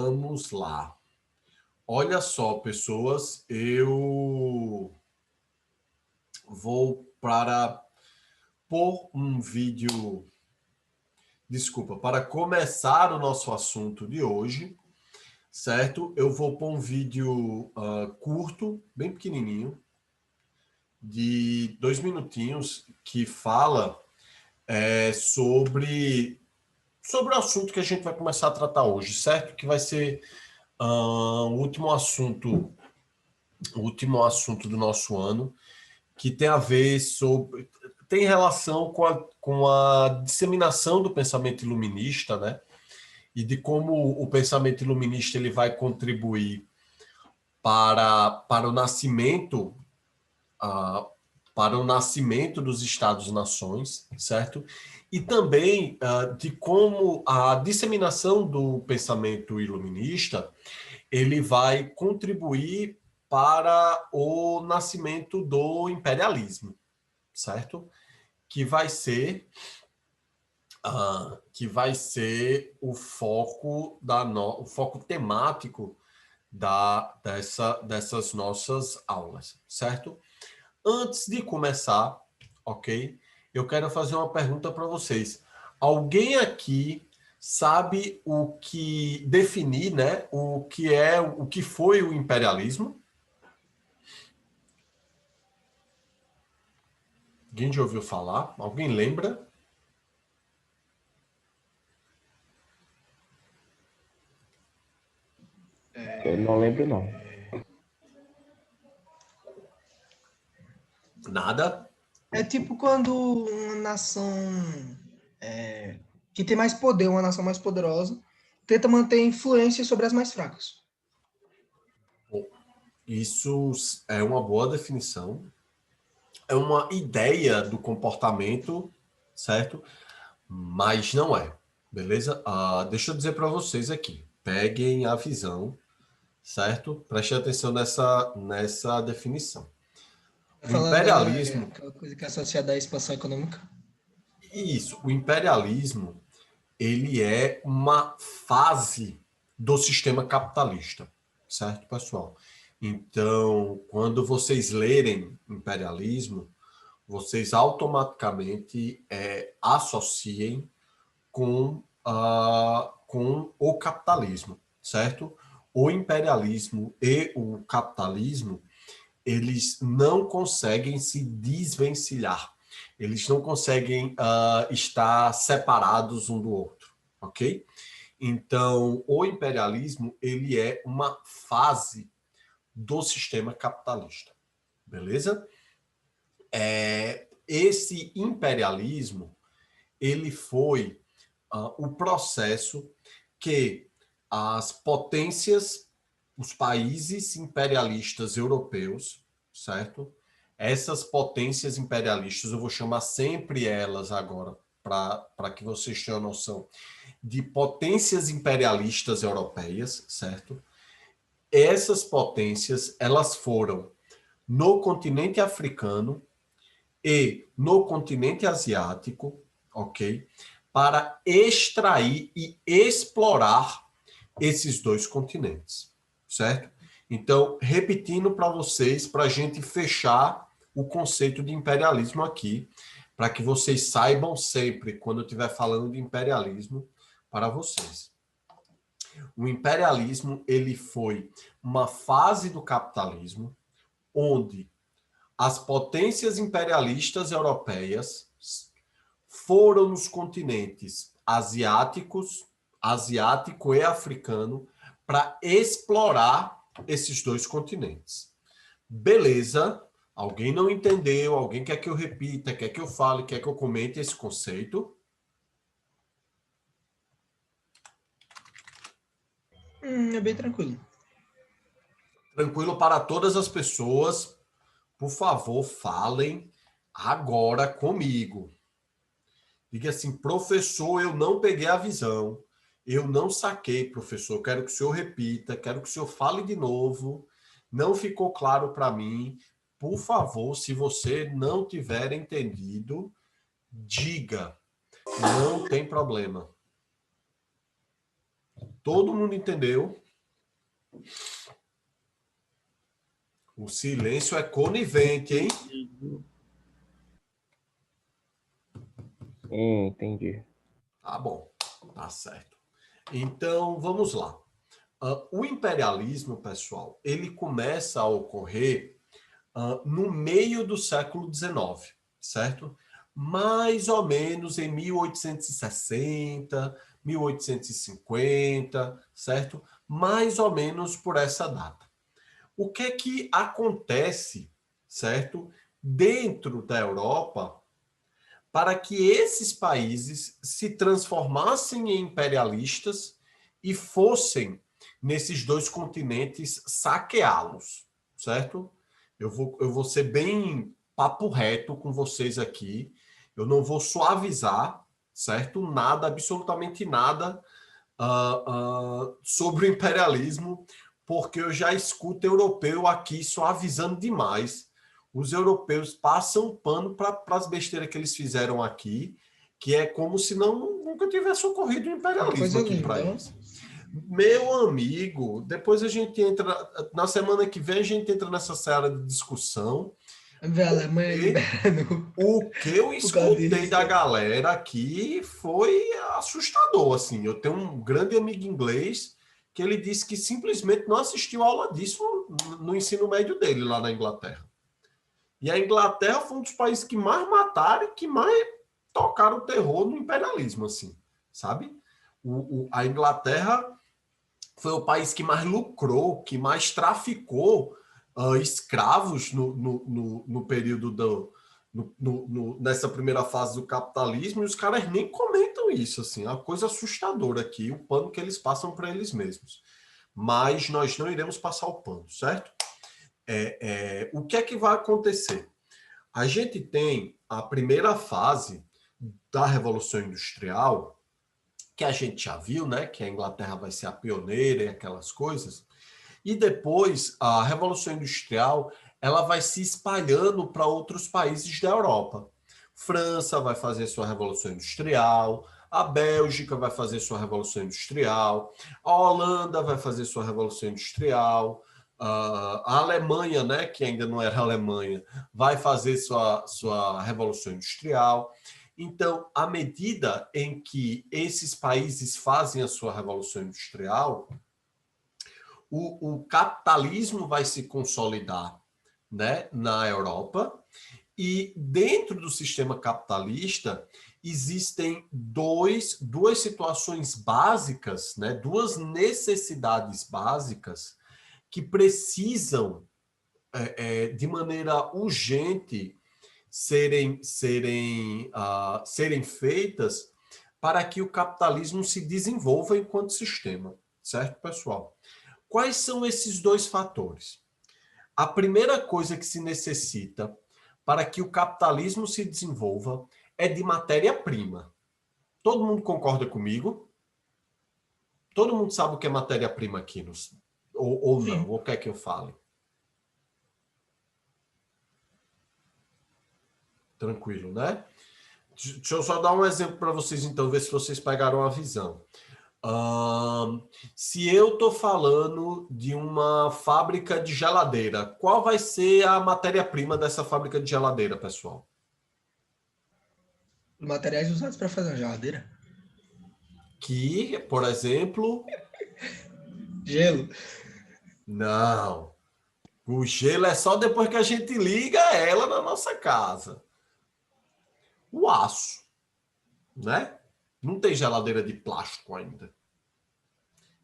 Vamos lá. Olha só, pessoas, eu vou para pôr um vídeo, desculpa, para começar o nosso assunto de hoje, certo? Eu vou pôr um vídeo curto, bem pequenininho, de 2 minutinhos, que fala sobre o assunto que a gente vai começar a tratar hoje, certo? Que vai ser o último assunto do nosso ano, que tem a ver sobre, tem relação com a disseminação do pensamento iluminista, né? E de como o pensamento iluminista ele vai contribuir para o nascimento para o nascimento dos Estados-nações, certo? E também de como a disseminação do pensamento iluminista ele vai contribuir para o nascimento do imperialismo, certo? Que vai ser o foco o foco temático dessas nossas aulas, certo? Antes de começar, ok? Eu quero fazer uma pergunta para vocês. Alguém aqui sabe o que definir, né? O que foi o imperialismo? Alguém já ouviu falar? Alguém lembra? Eu não lembro, não. Nada? É tipo quando uma nação que tem mais poder, uma nação mais poderosa, tenta manter influência sobre as mais fracas. Isso é uma boa definição. É uma ideia do comportamento, certo? Mas não é, beleza? Deixa eu dizer para vocês aqui. Peguem a visão, certo? Prestem atenção nessa definição. O Falando imperialismo, aquela coisa que é associada à expansão econômica. o imperialismo, ele é uma fase do sistema capitalista, certo, pessoal? Então, quando vocês lerem imperialismo, vocês automaticamente associem com o capitalismo, certo? O imperialismo e o capitalismo, eles não conseguem se desvencilhar. Eles não conseguem estar separados um do outro, ok? Então, o imperialismo, ele é uma fase do sistema capitalista, beleza? Esse imperialismo, ele foi o processo que as potências, os países imperialistas europeus, certo? Essas potências imperialistas, eu vou chamar sempre elas agora, para que vocês tenham noção, de potências imperialistas europeias, certo? Essas potências, elas foram no continente africano e no continente asiático, ok? Para extrair e explorar esses dois continentes, certo? Então, repetindo para vocês, para a gente fechar o conceito de imperialismo aqui, para que vocês saibam sempre, quando eu estiver falando de imperialismo, para vocês. O imperialismo, ele foi uma fase do capitalismo onde as potências imperialistas europeias foram nos continentes asiático e africano, para explorar esses dois continentes. Beleza? Alguém não entendeu? Alguém quer que eu repita? Quer que eu fale? Quer que eu comente esse conceito? É bem tranquilo. Tranquilo para todas as pessoas. Por favor, falem agora comigo. Diga assim, professor, eu não peguei a visão. Eu não saquei, professor. Quero que o senhor repita, quero que o senhor fale de novo. Não ficou claro para mim. Por favor, se você não tiver entendido, diga. Não tem problema. Todo mundo entendeu? O silêncio é conivente, hein? Entendi. Tá bom, tá certo. Então, vamos lá. O imperialismo, pessoal, ele começa a ocorrer no meio do século XIX, certo? Mais ou menos em 1860, 1850, certo? Mais ou menos por essa data. O que é que acontece, certo? Dentro da Europa, para que esses países se transformassem em imperialistas e fossem, nesses dois continentes, saqueá-los, certo? Eu vou ser bem papo reto com vocês aqui, eu não vou suavizar, certo? Nada, absolutamente nada sobre o imperialismo, porque eu já escuto europeu aqui suavizando demais. Os europeus passam pano para as besteiras que eles fizeram aqui, que é como se nunca tivesse ocorrido o imperialismo Coisa aqui para linda. eles. Meu amigo, depois a gente entra, na semana que vem a gente entra nessa seara de discussão. Ver a Alemanha liberando O que eu por causa escutei disso. da galera aqui foi assustador, assim. Eu tenho um grande amigo inglês que ele disse que simplesmente não assistiu aula disso no ensino médio dele lá na Inglaterra. E a Inglaterra foi um dos países que mais mataram e que mais tocaram o terror no imperialismo, assim, sabe? A Inglaterra foi o país que mais lucrou, que mais traficou escravos no período nessa primeira fase do capitalismo, e os caras nem comentam isso, assim, é uma coisa assustadora aqui, o pano que eles passam para eles mesmos. Mas nós não iremos passar o pano, certo? O que é que vai acontecer? A gente tem a primeira fase da Revolução Industrial, que a gente já viu, né? Que a Inglaterra vai ser a pioneira e aquelas coisas. E depois, a Revolução Industrial, ela vai se espalhando para outros países da Europa. França vai fazer sua Revolução Industrial, a Bélgica vai fazer sua Revolução Industrial, a Holanda vai fazer sua Revolução Industrial, a Alemanha, né, que ainda não era Alemanha, vai fazer sua Revolução Industrial. Então, à medida em que esses países fazem a sua Revolução Industrial, o capitalismo vai se consolidar, né, na Europa, e dentro do sistema capitalista existem duas situações básicas, né, duas necessidades básicas que precisam, de maneira urgente, serem feitas para que o capitalismo se desenvolva enquanto sistema, certo, pessoal? Quais são esses dois fatores? A primeira coisa que se necessita para que o capitalismo se desenvolva é de matéria-prima. Todo mundo concorda comigo? Todo mundo sabe o que é matéria-prima aqui, ou não? Ou quer que eu fale? Tranquilo, né? Deixa eu só dar um exemplo para vocês, então, ver se vocês pegaram a visão. Se eu estou falando de uma fábrica de geladeira, qual vai ser a matéria-prima dessa fábrica de geladeira, pessoal? Materiais usados para fazer uma geladeira. Que, por exemplo, Gelo. não. O gelo é só depois que a gente liga ela na nossa casa. O aço, né? Não tem geladeira de plástico ainda.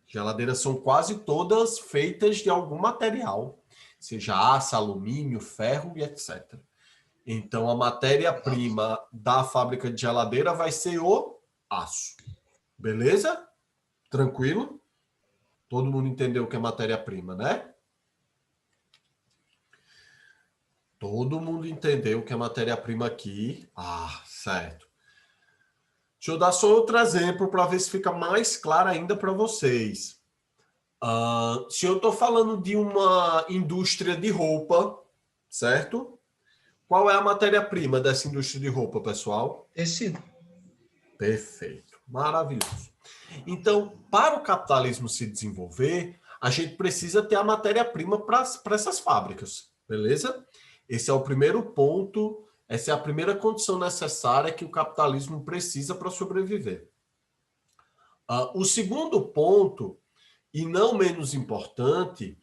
Geladeiras são quase todas feitas de algum material, seja aço, alumínio, ferro e etc. Então, a matéria-prima da fábrica de geladeira vai ser o aço. Beleza? Tranquilo? Todo mundo entendeu o que é matéria-prima, né? Todo mundo entendeu o que é matéria-prima aqui. Ah, certo. Deixa eu dar só outro exemplo para ver se fica mais claro ainda para vocês. Se eu estou falando de uma indústria de roupa, certo? Qual é a matéria-prima dessa indústria de roupa, pessoal? Tecido. Perfeito. Maravilhoso. Então, para o capitalismo se desenvolver, a gente precisa ter a matéria-prima para essas fábricas, beleza? Esse é o primeiro ponto, essa é a primeira condição necessária que o capitalismo precisa para sobreviver. O segundo ponto, e não menos importante,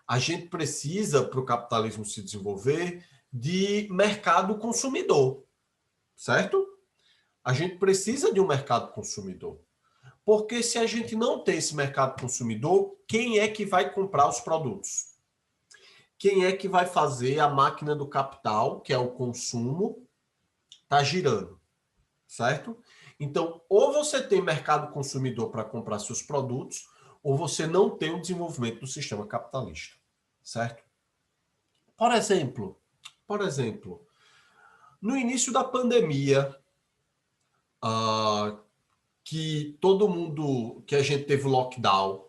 a gente precisa, para o capitalismo se desenvolver, de mercado consumidor, certo? A gente precisa de um mercado consumidor. Porque se a gente não tem esse mercado consumidor, quem é que vai comprar os produtos? Quem é que vai fazer a máquina do capital, que é o consumo, tá girando, certo? Então, ou você tem mercado consumidor para comprar seus produtos, ou você não tem o desenvolvimento do sistema capitalista, certo? Por exemplo, no início da pandemia, que todo mundo, que a gente teve lockdown,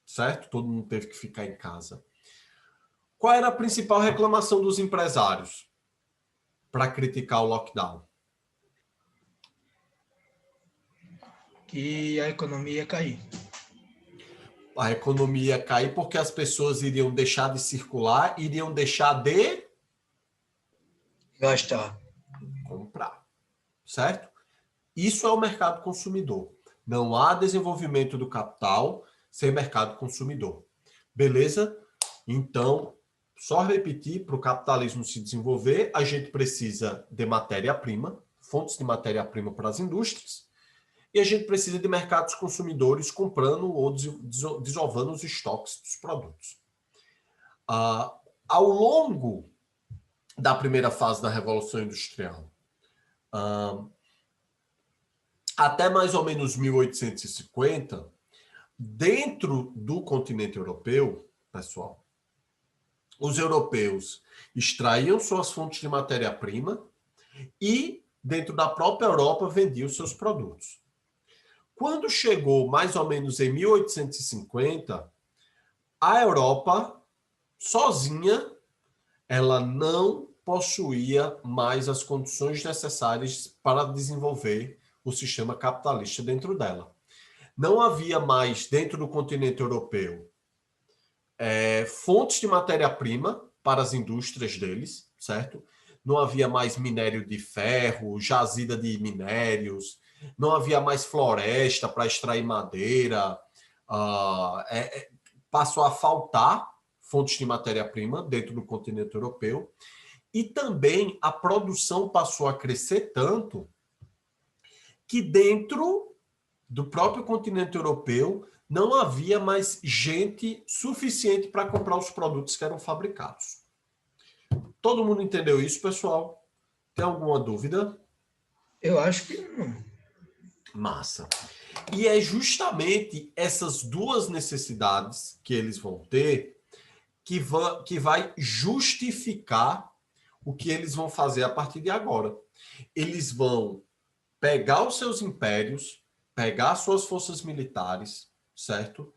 certo? Todo mundo teve que ficar em casa. Qual era a principal reclamação dos empresários para criticar o lockdown? Que a economia ia cair. A economia ia cair porque as pessoas iriam deixar de circular, iriam deixar de Gastar. comprar, certo? Isso é o mercado consumidor. Não há desenvolvimento do capital sem mercado consumidor. Beleza? Então, só repetir, para o capitalismo se desenvolver, a gente precisa de matéria-prima, fontes de matéria-prima para as indústrias, e a gente precisa de mercados consumidores comprando ou desovando os estoques dos produtos. Ao longo da primeira fase da Revolução Industrial, até mais ou menos 1850, dentro do continente europeu, pessoal, os europeus extraíam suas fontes de matéria-prima e, dentro da própria Europa, vendiam seus produtos. Quando chegou mais ou menos em 1850, a Europa, sozinha, ela não possuía mais as condições necessárias para desenvolver o sistema capitalista dentro dela. Não havia mais, dentro do continente europeu, fontes de matéria-prima para as indústrias deles, certo? Não havia mais minério de ferro, jazida de minérios, não havia mais floresta para extrair madeira, passou a faltar fontes de matéria-prima dentro do continente europeu, e também a produção passou a crescer tanto que dentro do próprio continente europeu não havia mais gente suficiente para comprar os produtos que eram fabricados. Todo mundo entendeu isso, pessoal? Tem alguma dúvida? Eu acho que não. Massa. E é justamente essas duas necessidades que eles vão ter que vai justificar o que eles vão fazer a partir de agora. Eles vão pegar os seus impérios, pegar suas forças militares, certo?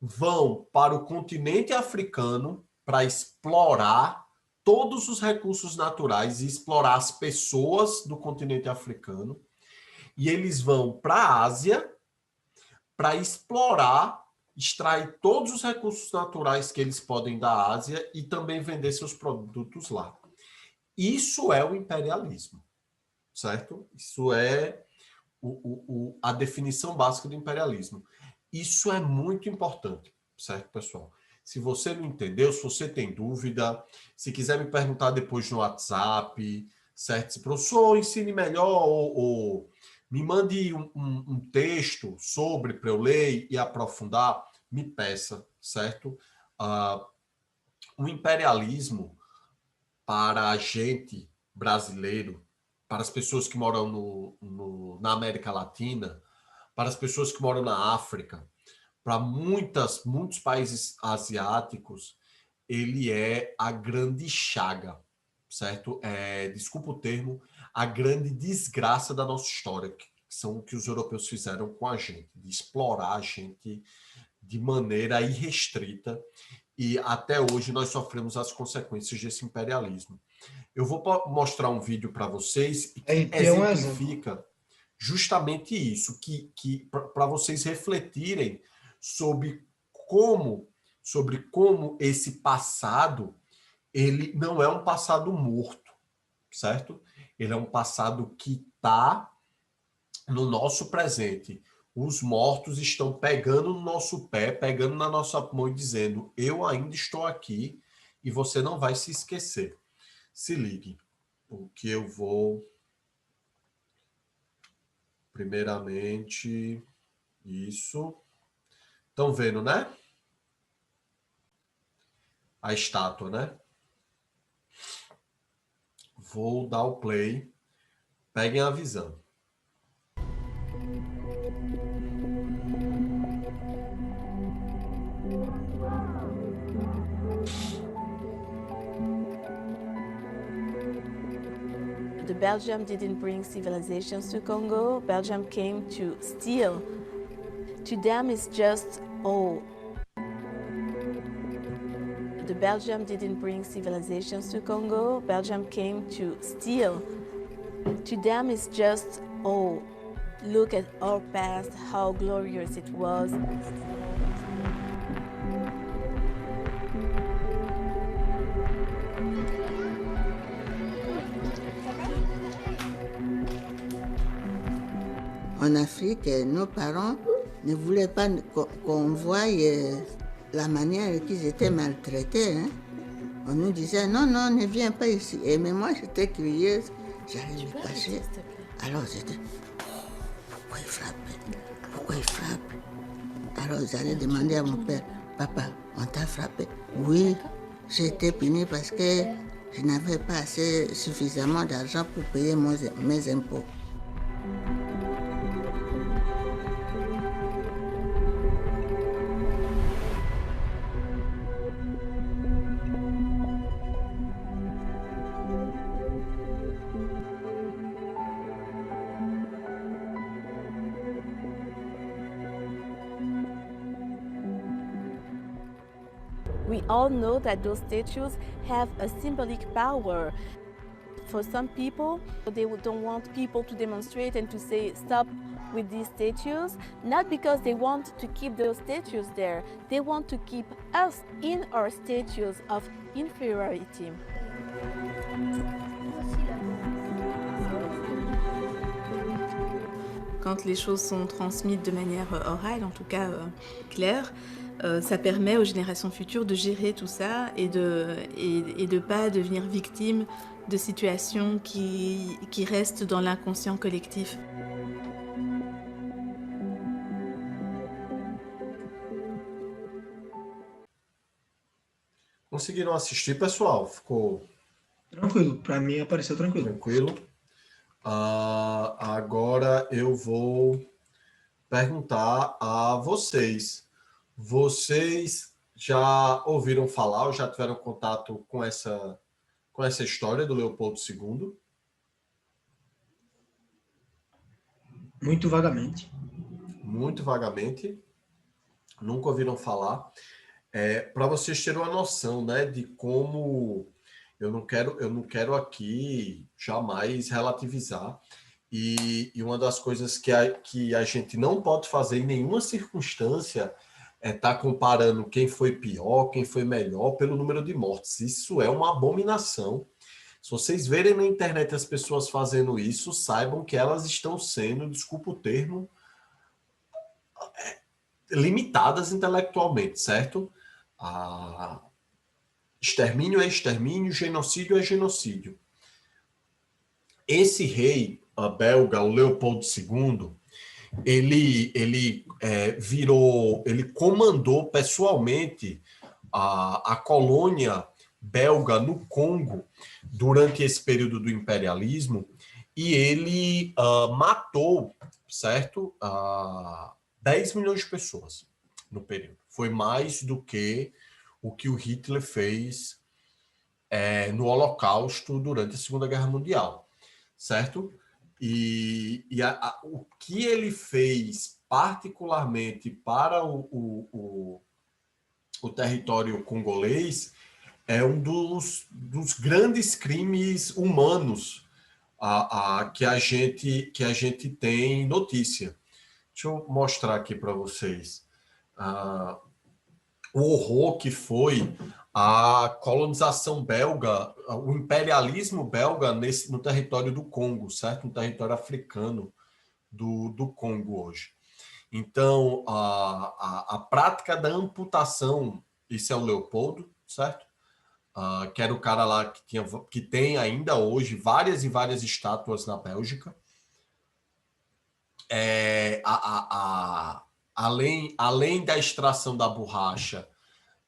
Vão para o continente africano para explorar todos os recursos naturais e explorar as pessoas do continente africano. E eles vão para a Ásia para explorar, extrair todos os recursos naturais que eles podem da Ásia e também vender seus produtos lá. Isso é o imperialismo, certo? Isso é a definição básica do imperialismo. Isso é muito importante, certo, pessoal? Se você não entendeu, se você tem dúvida, se quiser me perguntar depois no WhatsApp, certo? Se professor, ensine melhor ou me mande um texto sobre para eu ler e aprofundar, me peça, certo? O imperialismo para a gente brasileiro, para as pessoas que moram na América Latina, para as pessoas que moram na África, para muitos países asiáticos, ele é a grande chaga, certo? Desculpa o termo, a grande desgraça da nossa história, que são o que os europeus fizeram com a gente, de explorar a gente de maneira irrestrita, e até hoje nós sofremos as consequências desse imperialismo. Eu vou mostrar um vídeo para vocês que Aí tem um exemplo. exemplifica justamente isso, que para vocês refletirem sobre como esse passado, ele não é um passado morto, certo? Ele é um passado que está no nosso presente. Os mortos estão pegando no nosso pé, pegando na nossa mão e dizendo: eu ainda estou aqui e você não vai se esquecer. Se ligue, o que eu vou... Primeiramente, isso. Estão vendo, né? A estátua, né? Vou dar o play. Peguem a visão. The Belgium didn't bring civilizations to Congo. Belgium came to steal. To them, it's just all. The Belgium didn't bring civilizations to Congo. Belgium came to steal. To them, it's just all. Look at our past, how glorious it was. En Afrique, nos parents ne voulaient pas qu'on voie la manière qu'ils étaient maltraités. Hein. On nous disait non, non, ne viens pas ici. Et mais moi, j'étais curieuse, j'allais me cacher. Alors j'étais, pourquoi il frappe? Pourquoi il frappe? Alors j'allais demander à mon père, papa, on t'a frappé? Oui, j'ai été punie parce que je n'avais pas assez suffisamment d'argent pour payer mes impôts. We all know that those statues have a symbolic power. For some people, they don't want people to demonstrate and to say stop with these statues, not because they want to keep those statues there. They want to keep us in our statues of inferiority. Quand les choses sont transmises de manière orale, en tout cas claire, ça permet aux générations futures de gérer tout ça et de pas devenir victime de situations qui restent dans l'inconscient collectif. Conseguiram assistir, pessoal? Ficou Tranquilo, para mim apareceu tranquilo. tranquilo? Agora eu vou perguntar a vocês. Vocês já ouviram falar ou já tiveram contato com essa história do Leopoldo II? Muito vagamente. Muito vagamente. Nunca ouviram falar. Para vocês terem uma noção, né, de como eu não quero aqui jamais relativizar. E uma das coisas que a gente não pode fazer em nenhuma circunstância é estar comparando quem foi pior, quem foi melhor pelo número de mortes. Isso é uma abominação. Se vocês verem na internet as pessoas fazendo isso, saibam que elas estão sendo, desculpa o termo, limitadas intelectualmente, certo? Extermínio é extermínio, genocídio é genocídio. Esse rei belga, o Leopoldo II, ele comandou pessoalmente a colônia belga no Congo durante esse período do imperialismo e ele matou, certo? 10 milhões de pessoas no período. Foi mais do que o Hitler fez no Holocausto durante a Segunda Guerra Mundial, certo? E o que ele fez particularmente para o território congolês é um dos grandes crimes humanos que a gente tem notícia. Deixa eu mostrar aqui para vocês o horror que foi a colonização belga, o imperialismo belga no território do Congo, certo? No território africano do Congo hoje. Então, a prática da amputação, isso é o Leopoldo, certo? Que era o cara lá que tem ainda hoje várias e várias estátuas na Bélgica. Além da extração da borracha,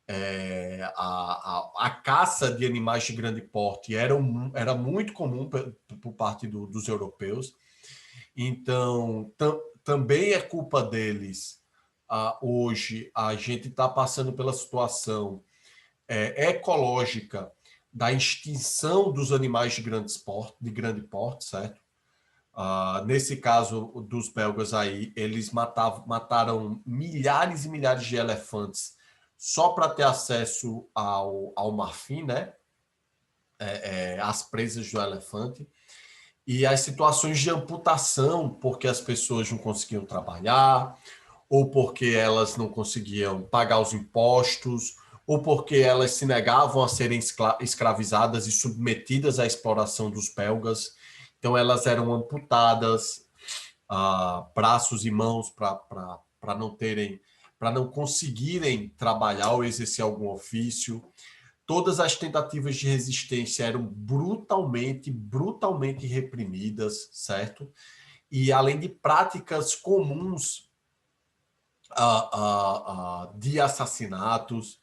a caça de animais de grande porte era muito comum por parte dos europeus. Então, também é culpa deles. Hoje, a gente está passando pela situação ecológica da extinção dos animais de grande porte, certo? Nesse caso dos belgas aí, eles mataram milhares e milhares de elefantes só para ter acesso ao marfim, né? As presas do elefante. E as situações de amputação, porque as pessoas não conseguiam trabalhar, ou porque elas não conseguiam pagar os impostos, ou porque elas se negavam a serem escravizadas e submetidas à exploração dos belgas. Então, elas eram amputadas, braços e mãos, para não conseguirem trabalhar ou exercer algum ofício. Todas as tentativas de resistência eram brutalmente reprimidas, certo? E além de práticas comuns de assassinatos.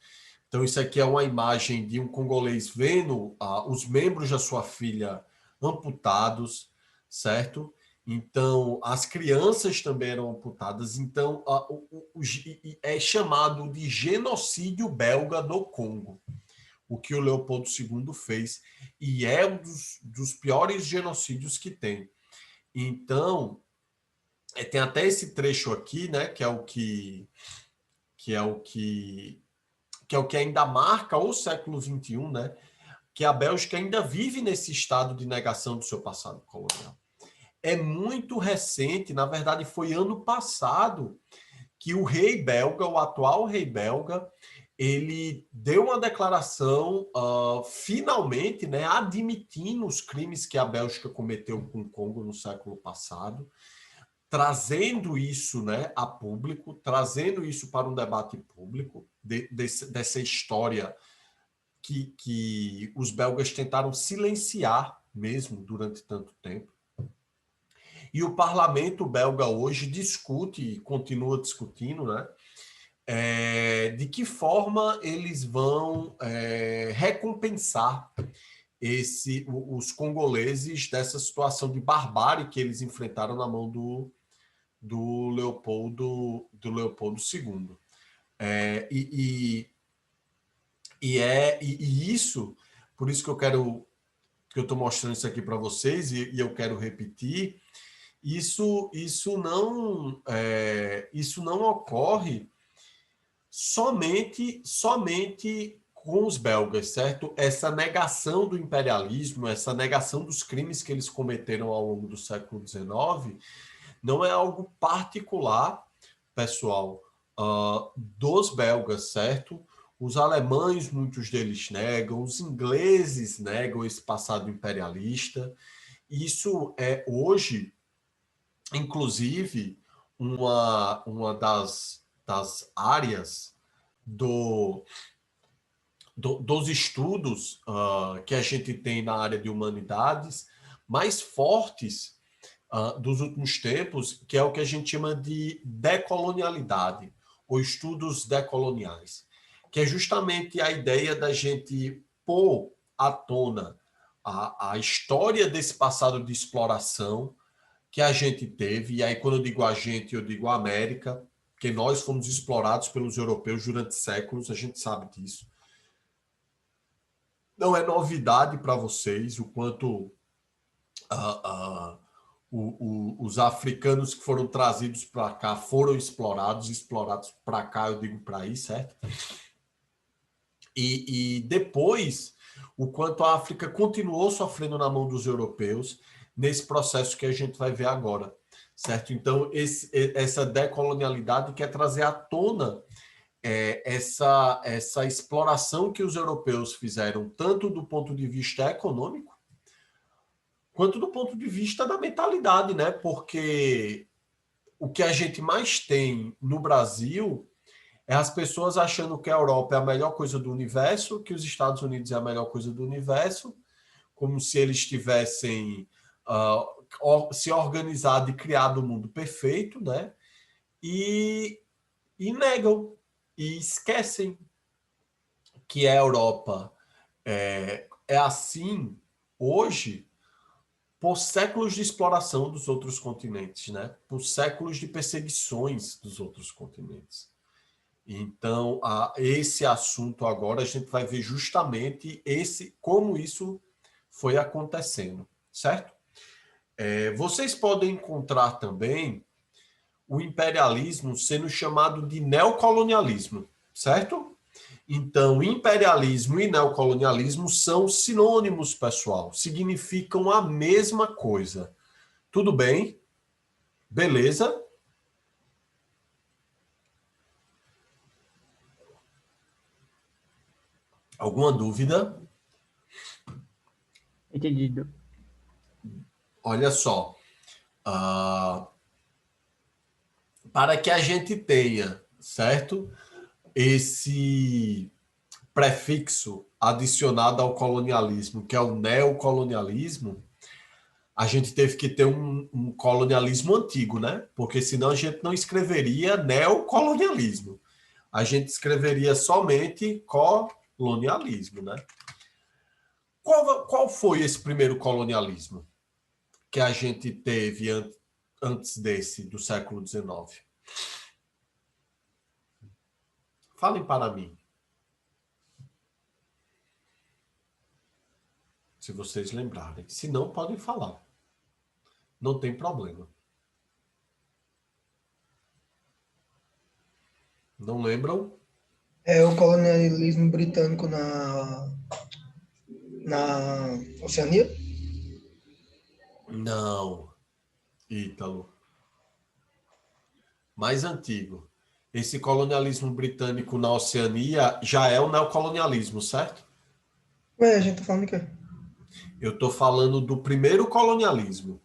Então, isso aqui é uma imagem de um congolês vendo os membros da sua filha amputados, certo? Então, as crianças também eram amputadas. Então, é chamado de genocídio belga do Congo, o que o Leopoldo II fez, e é um dos piores genocídios que tem. Então, tem até esse trecho aqui, né, que é o que ainda marca o século XXI, né, que a Bélgica ainda vive nesse estado de negação do seu passado colonial. É muito recente, na verdade foi ano passado, que o rei belga, o atual rei belga, ele deu uma declaração, finalmente, né, admitindo os crimes que a Bélgica cometeu com o Congo no século passado, trazendo isso, né, a público, trazendo isso para um debate público, dessa história que os belgas tentaram silenciar mesmo durante tanto tempo. E o parlamento belga hoje discute e continua discutindo, né, de que forma eles vão recompensar os congoleses dessa situação de barbárie que eles enfrentaram na mão do Leopoldo II. E isso, por isso que eu estou mostrando isso aqui para vocês e eu quero repetir, isso não ocorre somente com os belgas, certo? Essa negação do imperialismo, essa negação dos crimes que eles cometeram ao longo do século XIX, não é algo particular, pessoal, dos belgas, certo? Os alemães, muitos deles negam, os ingleses negam esse passado imperialista. Isso é hoje, inclusive, uma das áreas dos estudos que a gente tem na área de humanidades mais fortes dos últimos tempos, que é o que a gente chama de decolonialidade, ou estudos decoloniais, que é justamente a ideia da gente pôr à tona a história desse passado de exploração que a gente teve, e aí quando eu digo a gente, eu digo a América, porque nós fomos explorados pelos europeus durante séculos, a gente sabe disso. Não é novidade para vocês o quanto os africanos que foram trazidos para cá foram explorados para cá, eu digo para aí, certo? E depois, o quanto a África continuou sofrendo na mão dos europeus, nesse processo que a gente vai ver agora, certo? Então, essa decolonialidade quer trazer à tona essa exploração que os europeus fizeram, tanto do ponto de vista econômico, quanto do ponto de vista da mentalidade, né? Porque o que a gente mais tem no Brasil é as pessoas achando que a Europa é a melhor coisa do universo, que os Estados Unidos é a melhor coisa do universo, como se eles tivessem se organizado e criado o mundo perfeito, né? E negam e esquecem que a Europa é assim hoje por séculos de exploração dos outros continentes, né? Por séculos de perseguições dos outros continentes. Então, esse assunto agora a gente vai ver justamente como isso foi acontecendo, certo? Vocês podem encontrar também o imperialismo sendo chamado de neocolonialismo, certo? Então, imperialismo e neocolonialismo são sinônimos, pessoal. Significam a mesma coisa. Tudo bem? Beleza? Alguma dúvida? Entendido. Olha só. Para que a gente tenha, certo? Esse prefixo adicionado ao colonialismo, que é o neocolonialismo, a gente teve que ter um colonialismo antigo, né? Porque senão a gente não escreveria neocolonialismo. A gente escreveria somente colonialismo, né? Qual foi esse primeiro colonialismo que a gente teve antes do século XIX? Falem para mim. Se vocês lembrarem. Se não, podem falar. Não tem problema. Não lembram? É o colonialismo britânico na Oceania? Não. Ítalo. Mais antigo. Esse colonialismo britânico na Oceania já é o neocolonialismo, certo? Ué, a gente tá falando de quê? Eu estou falando do primeiro colonialismo.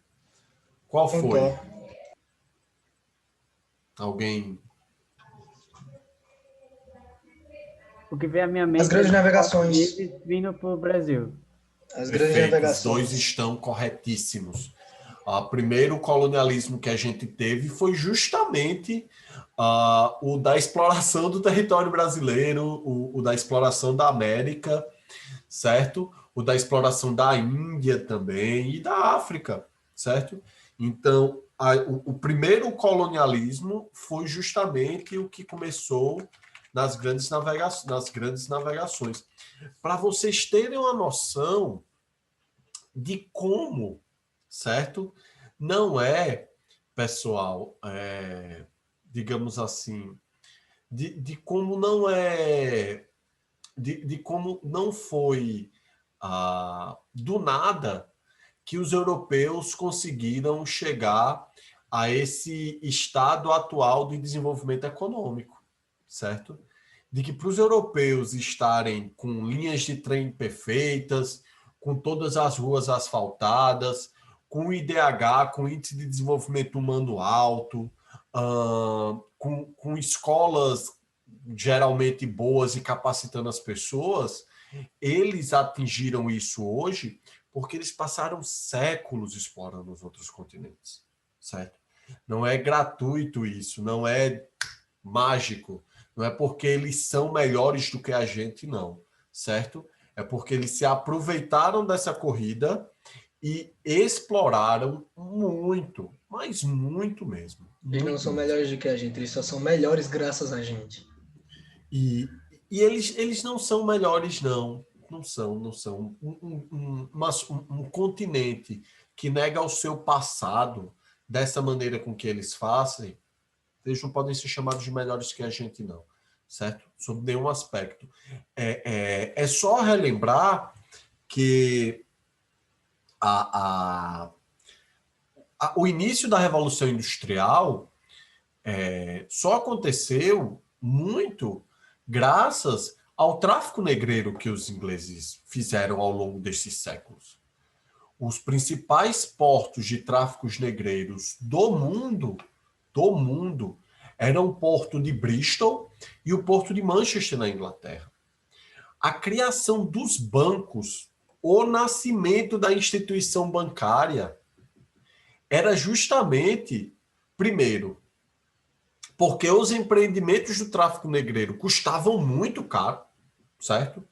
Qual Então foi? tá. Alguém? O que vem à minha mente As grandes é os navegações. portugueses vindo para o Brasil. As grandes Perfeito, os navegações. dois estão corretíssimos. O primeiro colonialismo que a gente teve foi justamente o da exploração do território brasileiro, o da exploração da América, certo? O da exploração da Índia também e da África, certo? Então, o primeiro colonialismo foi justamente o que começou nas grandes navegações. Para vocês terem uma noção de como, certo? Não é, pessoal, digamos assim, de como não é, de como não foi do nada que os europeus conseguiram chegar a esse estado atual de desenvolvimento econômico, certo? De que para os europeus estarem com linhas de trem perfeitas, com todas as ruas asfaltadas, com IDH, com índice de desenvolvimento humano alto, com escolas geralmente boas e capacitando as pessoas, eles atingiram isso hoje porque eles passaram séculos explorando os outros continentes, certo? Não é gratuito isso, não é mágico, não é porque eles são melhores do que a gente, não, certo? É porque eles se aproveitaram dessa corrida e exploraram muito, mas muito mesmo. Eles não são melhores do que a gente, eles só são melhores graças a gente. E eles não são melhores, não. Não são. Um continente que nega o seu passado dessa maneira com que eles fazem, eles não podem ser chamados de melhores que a gente, não. Certo? Sob nenhum aspecto. É só relembrar que o início da Revolução Industrial só aconteceu muito graças ao tráfico negreiro que os ingleses fizeram ao longo desses séculos. Os principais portos de tráficos negreiros do mundo, eram o porto de Bristol e o porto de Manchester, na Inglaterra. A criação dos bancos, o nascimento da instituição bancária, era justamente, primeiro, porque os empreendimentos do tráfico negreiro custavam muito caro, certo?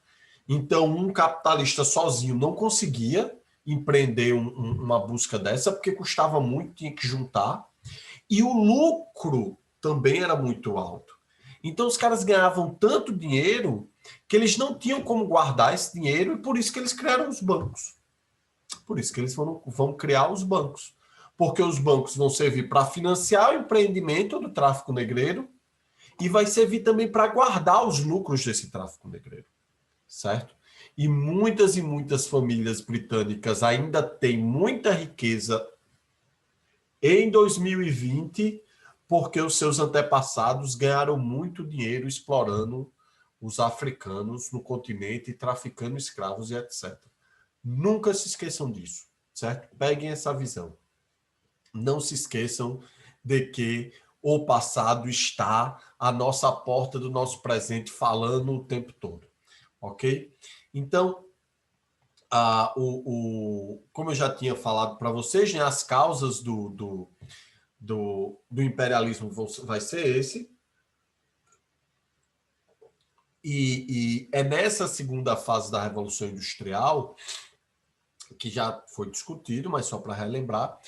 Então, um capitalista sozinho não conseguia empreender uma busca dessa, porque custava muito, tinha que juntar. E o lucro também era muito alto. Então, os caras ganhavam tanto dinheiro que eles não tinham como guardar esse dinheiro, e por isso que eles criaram os bancos. Por isso que eles vão criar os bancos. Porque os bancos vão servir para financiar o empreendimento do tráfico negreiro e vai servir também para guardar os lucros desse tráfico negreiro, certo? E muitas famílias britânicas ainda têm muita riqueza em 2020 porque os seus antepassados ganharam muito dinheiro explorando os africanos no continente, traficando escravos e etc. Nunca se esqueçam disso, certo? Peguem essa visão. Não se esqueçam de que o passado está à nossa porta do nosso presente, falando o tempo todo, ok? Então, como eu já tinha falado para vocês, né, as causas do imperialismo vai ser esse. E é nessa segunda fase da Revolução Industrial, que já foi discutido, mas só para relembrar,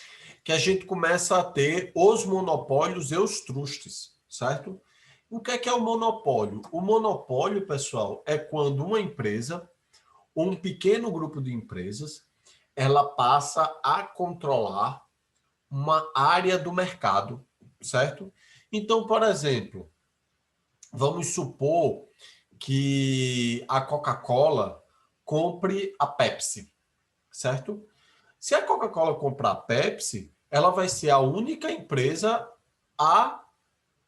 que a gente começa a ter os monopólios e os trustes, certo? O que é o monopólio? O monopólio, pessoal, é quando uma empresa, um pequeno grupo de empresas, ela passa a controlar uma área do mercado, certo? Então, por exemplo, vamos supor que a Coca-Cola compre a Pepsi, certo? Se a Coca-Cola comprar a Pepsi, ela vai ser a única empresa a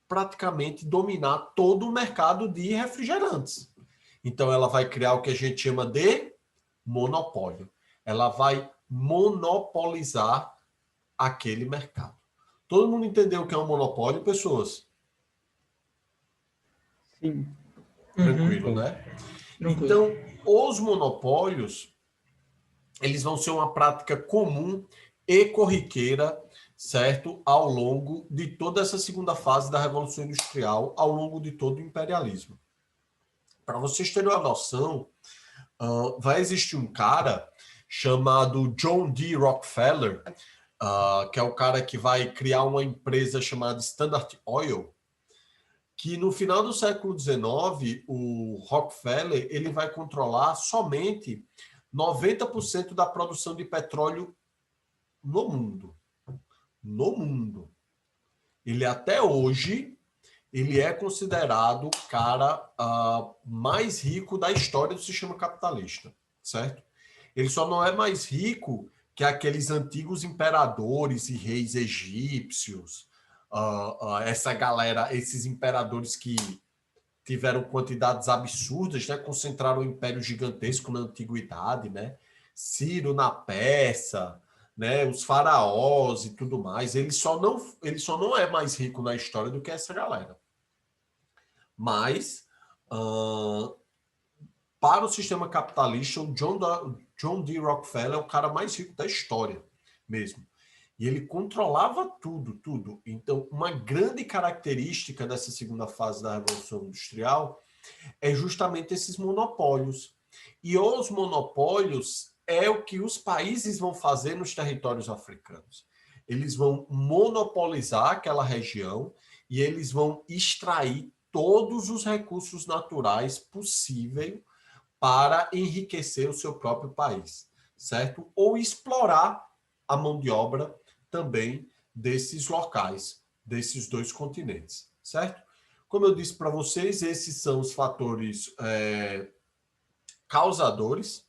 praticamente dominar todo o mercado de refrigerantes. Então, ela vai criar o que a gente chama de monopólio. Ela vai monopolizar aquele mercado. Todo mundo entendeu o que é um monopólio, pessoas? Sim. Tranquilo, né? Tranquilo. Então, os monopólios, eles vão ser uma prática comum e corriqueira, certo? Ao longo de toda essa segunda fase da Revolução Industrial, ao longo de todo o imperialismo. Para vocês terem uma noção, vai existir um cara chamado John D. Rockefeller, que é o cara que vai criar uma empresa chamada Standard Oil, que no final do século XIX, o Rockefeller ele vai controlar somente 90% da produção de petróleo no mundo. No mundo. Ele até hoje, ele é considerado o cara mais rico da história do sistema capitalista, certo? Ele só não é mais rico que aqueles antigos imperadores e reis egípcios, essa galera, esses imperadores que tiveram quantidades absurdas, né? Concentraram um império gigantesco na antiguidade, né? Ciro na Pérsia, né? Os faraós e tudo mais. Ele só não é mais rico na história do que essa galera. Mas, para o sistema capitalista, o John D. Rockefeller é o cara mais rico da história mesmo. E ele controlava tudo. Então, uma grande característica dessa segunda fase da Revolução Industrial é justamente esses monopólios. E os monopólios é o que os países vão fazer nos territórios africanos. Eles vão monopolizar aquela região e eles vão extrair todos os recursos naturais possíveis para enriquecer o seu próprio país, certo? Ou explorar a mão de obra também desses locais, desses dois continentes, certo? Como eu disse para vocês, esses são os fatores causadores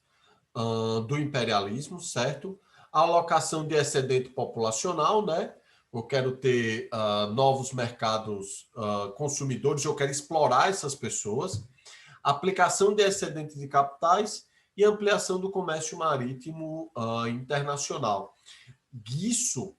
do imperialismo, certo? a alocação de excedente populacional, né? Eu quero ter novos mercados consumidores, eu quero explorar essas pessoas, aplicação de excedente de capitais e ampliação do comércio marítimo internacional. Isso,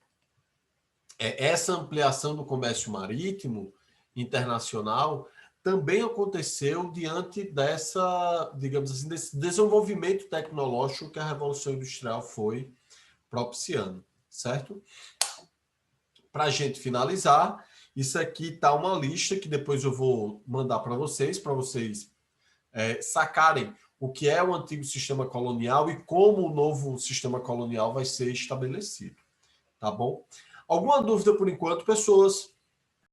essa ampliação do comércio marítimo internacional também aconteceu diante dessa, digamos assim, desse desenvolvimento tecnológico que a Revolução Industrial foi propiciando, certo? Para a gente finalizar, isso aqui está uma lista que depois eu vou mandar para vocês sacarem o que é o antigo sistema colonial e como o novo sistema colonial vai ser estabelecido. Tá bom? Alguma dúvida por enquanto, pessoas?